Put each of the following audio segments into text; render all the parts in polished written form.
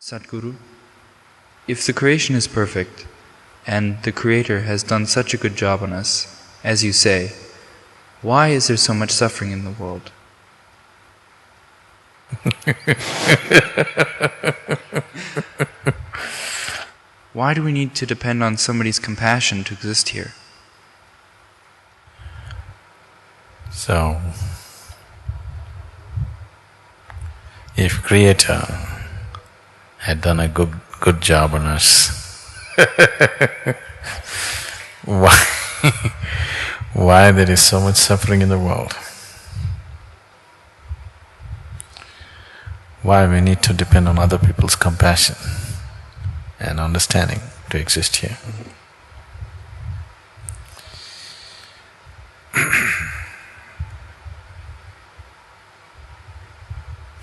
Sadhguru, if the creation is perfect, and the Creator has done such a good job on us, as you say, why is there so much suffering in the world? Why do we need to depend on somebody's compassion to exist here? So, if Creator had done a good job on us, why there is so much suffering in the world? Why we need to depend on other people's compassion and understanding to exist here?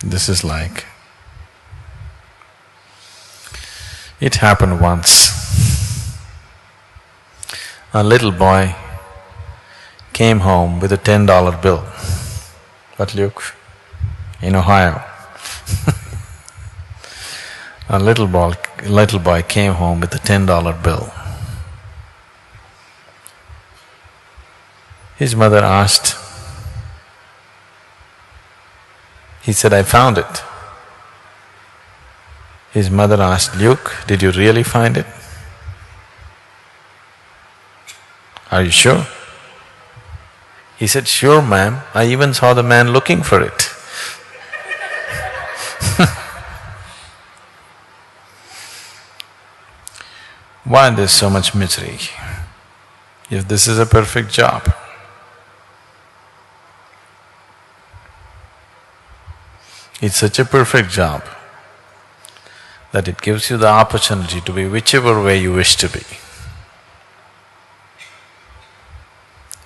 This is like, it happened once. A little boy came home with a $10 bill. What, Luke? In Ohio. A little boy came home with a $10 bill. His mother asked, he said, "I found it." His mother asked, "Luke, did you really find it? Are you sure?" He said, "Sure, ma'am, I even saw the man looking for it." Why there's so much misery if this is a perfect job? It's such a perfect job that it gives you the opportunity to be whichever way you wish to be.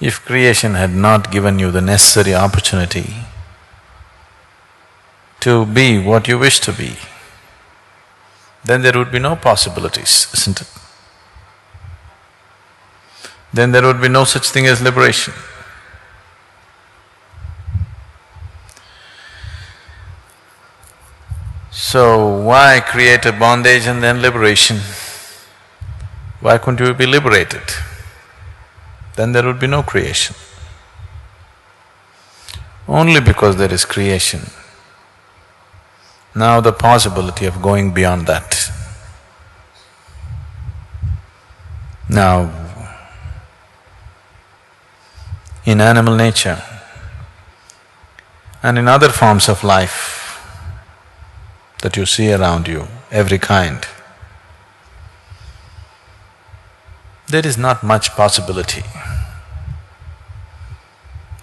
If creation had not given you the necessary opportunity to be what you wish to be, then there would be no possibilities, isn't it? Then there would be no such thing as liberation. So why create a bondage and then liberation? Why couldn't you be liberated? Then there would be no creation. Only because there is creation, now the possibility of going beyond that. Now, in animal nature and in other forms of life that you see around you, every kind, there is not much possibility.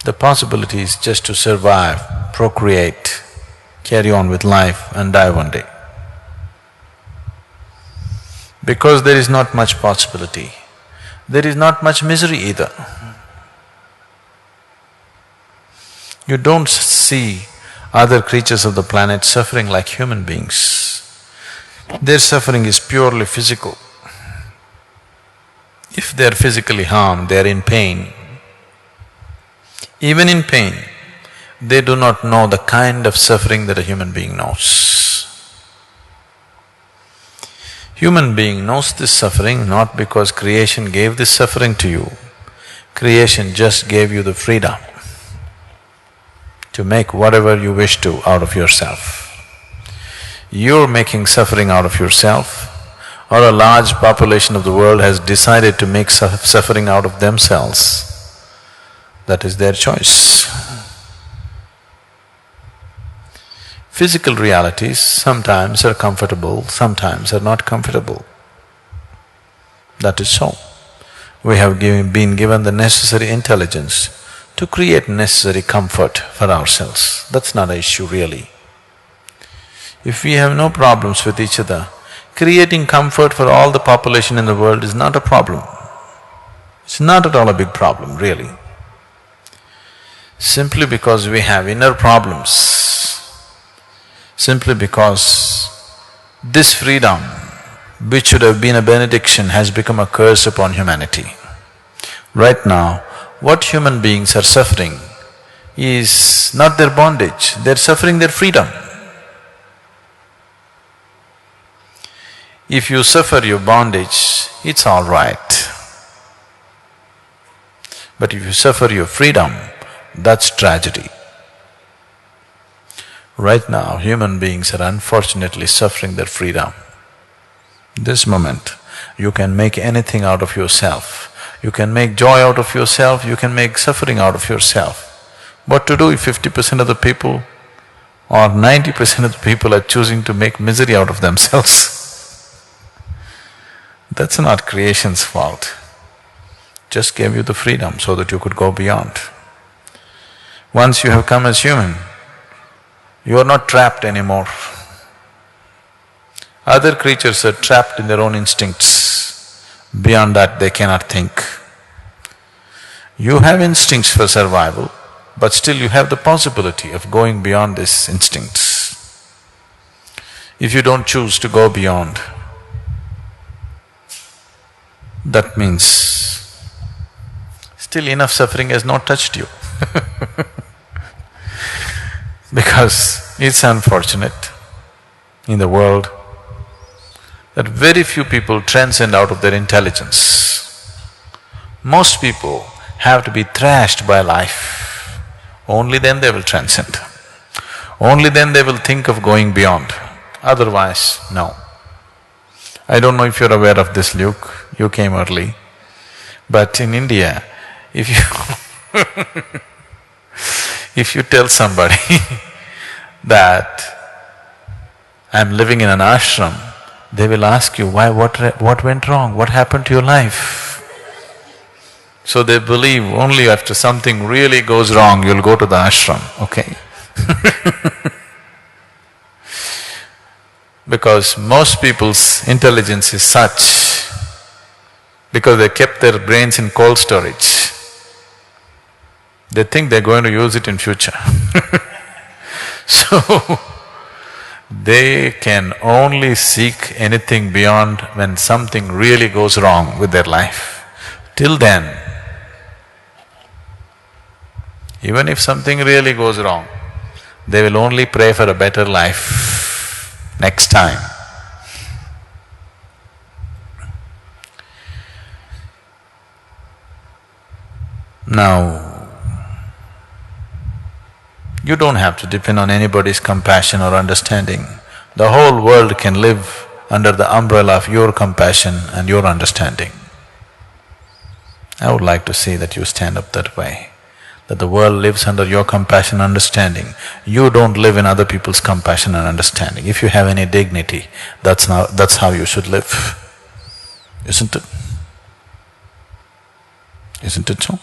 The possibility is just to survive, procreate, carry on with life and die one day. Because there is not much possibility, there is not much misery either. You don't see other creatures of the planet suffering like human beings. Their suffering is purely physical. If they are physically harmed, they are in pain. Even in pain, they do not know the kind of suffering that a human being knows. Human being knows this suffering not because creation gave this suffering to you. Creation just gave you the freedom to make whatever you wish to out of yourself. You're making suffering out of yourself, or a large population of the world has decided to make suffering out of themselves. That is their choice. Physical realities sometimes are comfortable, sometimes are not comfortable. That is so. We have been given the necessary intelligence to create necessary comfort for ourselves. That's not an issue really. If we have no problems with each other, creating comfort for all the population in the world is not a problem. It's not at all a big problem, really. Simply because we have inner problems, simply because this freedom, which should have been a benediction, has become a curse upon humanity. Right now, what human beings are suffering is not their bondage, they're suffering their freedom. If you suffer your bondage, it's all right. But if you suffer your freedom, that's tragedy. Right now, human beings are unfortunately suffering their freedom. This moment, you can make anything out of yourself. You can make joy out of yourself, you can make suffering out of yourself. What to do if 50% of the people or 90% of the people are choosing to make misery out of themselves? That's not creation's fault. Just gave you the freedom so that you could go beyond. Once you have come as human, you are not trapped anymore. Other creatures are trapped in their own instincts. Beyond that, they cannot think. You have instincts for survival, but still you have the possibility of going beyond these instincts. If you don't choose to go beyond, that means still enough suffering has not touched you because it's unfortunate in the world that very few people transcend out of their intelligence. Most people have to be thrashed by life, only then they will transcend. Only then they will think of going beyond, otherwise, no. I don't know if you're aware of this, Luke, you came early, but in India, if you if you tell somebody that I'm living in an ashram, they will ask you, why, what went wrong, what happened to your life? So they believe only after something really goes wrong, you'll go to the ashram, okay? Because most people's intelligence is such, because they kept their brains in cold storage, they think they're going to use it in future. So, they can only seek anything beyond when something really goes wrong with their life. Till then, even if something really goes wrong, they will only pray for a better life next time. Now, you don't have to depend on anybody's compassion or understanding. The whole world can live under the umbrella of your compassion and your understanding. I would like to see that you stand up that way, that the world lives under your compassion and understanding. You don't live in other people's compassion and understanding. If you have any dignity, that's how you should live, isn't it? Isn't it so?